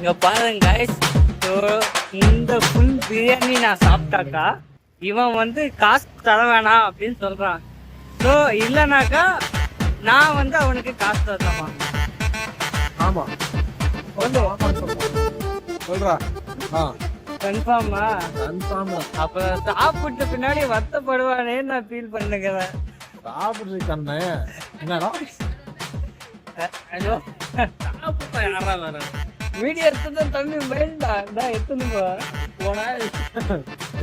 இங்க பாருங்க guys. So இந்த ஃபுல் பிரியாணி நான் சாப்பிட்டாக்கா இவன் வந்து காசு தர வேணாம் அப்படின்னு சொல்றான். ஸோ இல்லைனாக்கா நான் வந்து அவனுக்கு காசு தரலாமா? ஆமா சொல்றா. கன்ஃபார்மா? கன்ஃபார்மா. அப்ப சாப்பிட்ட பின்னாடி வருத்தப்படுவானே நான் ஃபீல் பண்ணுகிறேன். சாப்பிடுறது கண்ணே என்னடா ஹலோ சாப்பிட்டா யாரா வர வீடியோ எடுத்து தம்பி வேண்டா நான் எத்தனை போனா.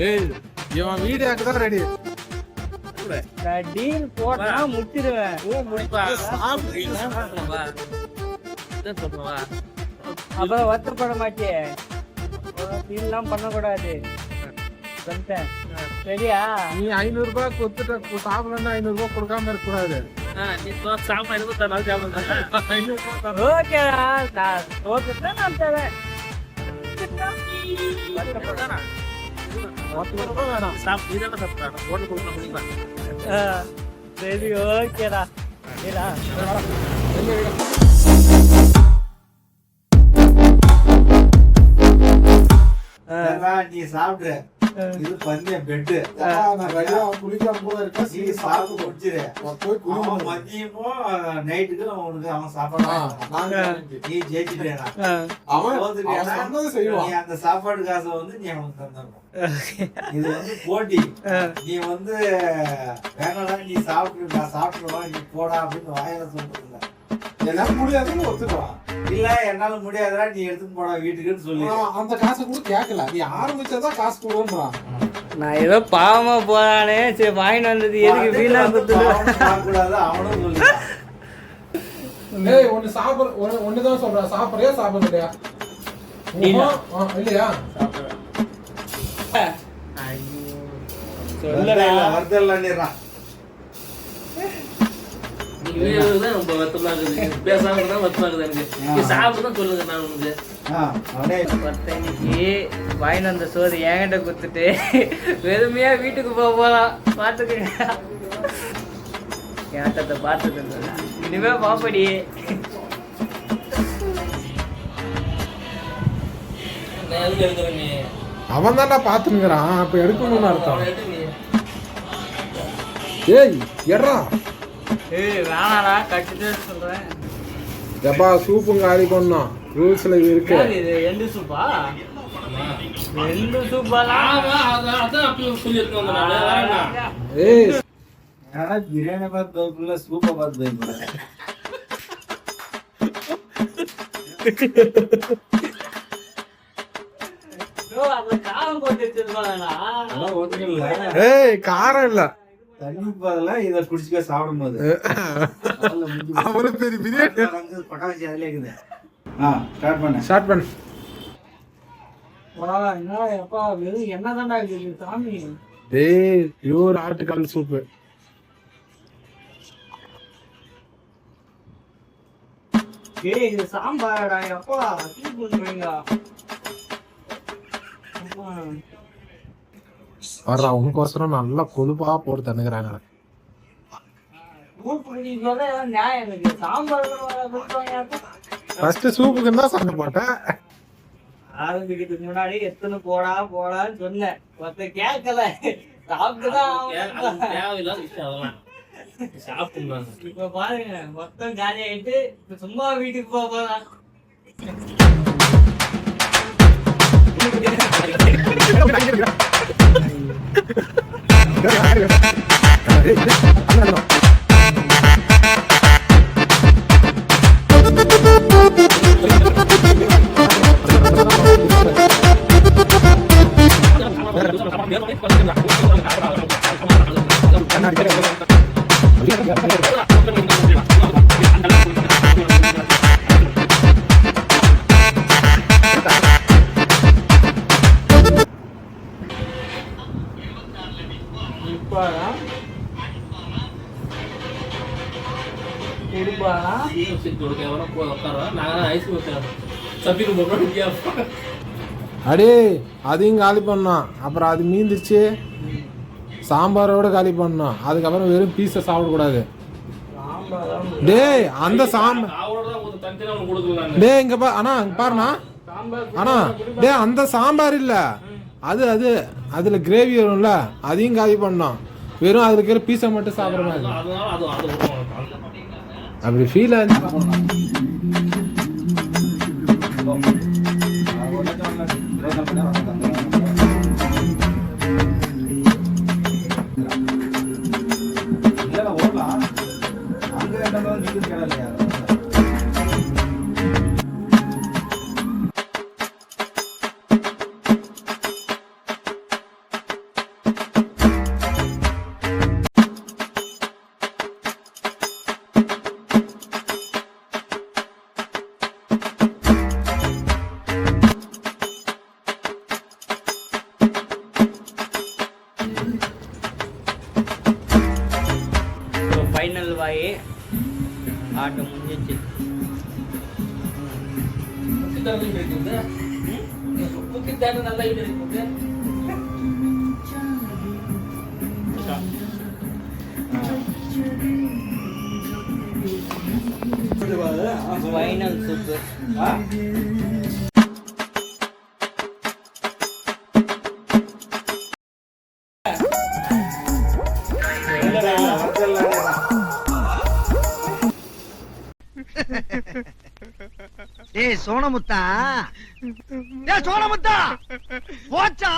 ஏய் இவன் வீடியோக்கு தான் ரெடி. நான் டீல் போட்டா முட்டிடுவேன். அப்புறம் வருத்தப்பட மாட்டியே. ஃபீல்லாம் பண்ணக்கூடாது சொல்லிட்டேன். சரியா? நீ 500 ரூபாய் கொடுத்துட்டு சாப்பிடலன்னா 500 ரூபாய் கொடுக்காம இருக்க கூடாது. ஓகேடா நான் தோத்துட்டா நான் தரேன். சரி ஓகேடா. நீ சாப்பிடுற இது பண்ண பெட்டு குளிக்காம கூட இருக்கா. நீ சாப்பிட்டு முடிச்சிரு. மதியமும் நைட்டுக்கு அவனுக்கு அவன் சாப்பாடு நீ ஜெயிச்சுட்டேனா நீ அந்த சாப்பாடு காசை வந்து நீ அவனுக்கு தந்துடணும். இது வந்து போட்டி. நீ வந்து வேணாடா நீ சாப்பிட்டு நான் சாப்பிட்டுருவான் நீ போடா அப்படின்னு வாயில சொல்றது இல்ல. என்னால முடியாதுன்னு ஒத்துக்குவான். இல்ல என்னால முடியாதா நீ எடுத்துட்டு போடா வீட்டுக்குன்னு சொல்லி அந்த காசை கூட கேட்கல. நீ ஆரம்பிச்சதான் காசு கொடுன்றான். நான் ஏதோ பாவமா போறானே சரி வாங்கிட்டு வந்தது எதுக்கு வீணா கூடாது அவனும் சொல்லிட்டான். ஏய் ஒன்னு சாப்பிட ஒண்ணுதான் சொல்றேன். சாப்பிடுறியா சாப்பிடலையா? இல்லையா? வருதல்ல வாங்கிட்டு வந்த சோறு என்கிட்ட குடுத்துட்டு வெறுமையா வீட்டுக்கு போகலாம். பாத்துக்கங்க என் ஆட்டத்தை பாத்துக்க. இனிமே பாப்படி. அவன் தான்டா பாத்துனுங்கிறான். அப்ப எடுக்கணும்னு அர்த்தம். ஏய் எட்ரா. ஏய் வேணாடா கட்டிட்டு சொல்றேன். எப்பா சூப்புங்க காலி பண்ணோம். ரூல்ஸ்ல இருக்கு. இது எண்டு சூப்பா? எண்டு சூப்பா? ஏய் பிரியாணி பார்த்து சூப்பை பார்த்து ஏய் காரம் இல்ல. தண்ணி பதிலா இதை குடிச்சுக்க சாப்பிடும் போது அவ்வளவு பெரிய பிரியாணி பட்டாச்சு அதுல இருக்குது. ஸ்டார்ட் பண்ண ஸ்டார்ட் பண்ணு. எப்பா வெறும் என்ன தாண்டா இருக்குது சாமி. ஏய் பியூர் ஆட்டுக்கால் சூப்பு. ஏய் இது சாம்பார்டா எப்பா பண்ணுவீங்க. வர்றா உனக்கோசரம் நல்லா கொழுப்பா போட்டு தண்ணுக்கிறாங்க. ஃபர்ஸ்ட் சூப்புக்கு தான் சண்டை போட்டேன். ஆரம்பிக்கிறதுக்கு முன்னாடி எத்தனை போடான்னு சொன்னேன். மொத்த கேட்கல. சாப்பிட்டுதான் இப்ப பாருங்க மொத்தம் காலி ஆயிட்டு சும்மா வீட்டுக்கு போகலாம். அடே அதையும் காலி பண்ணோம். அப்புறம் அது மீந்துருச்சு சாம்பாரோட காலி பண்ணோம். அதுக்கப்புறம் வெறும் பீஸை சாப்பிடக்கூடாது. டேய் அந்த சாம்பார் டேய் இங்க அண்ணா பாருண்ணா ஆனா டேய் அந்த சாம்பார் இல்ல, அது அது அதுல கிரேவி வரும்ல, அதையும் காலி பண்ணோம். வெறும் அதுல இருக்கிற பீஸை மட்டும் சாப்பிட்ற மாதிரி. அப்படி ஃபீல் ஆச்சு. ஃபைனல் வாய் ஆட்டம் முடிஞ்சிச்சு. Final super. ஏய் சோனமுத்தா, ஏய் சோனமுத்தா, போச்சா?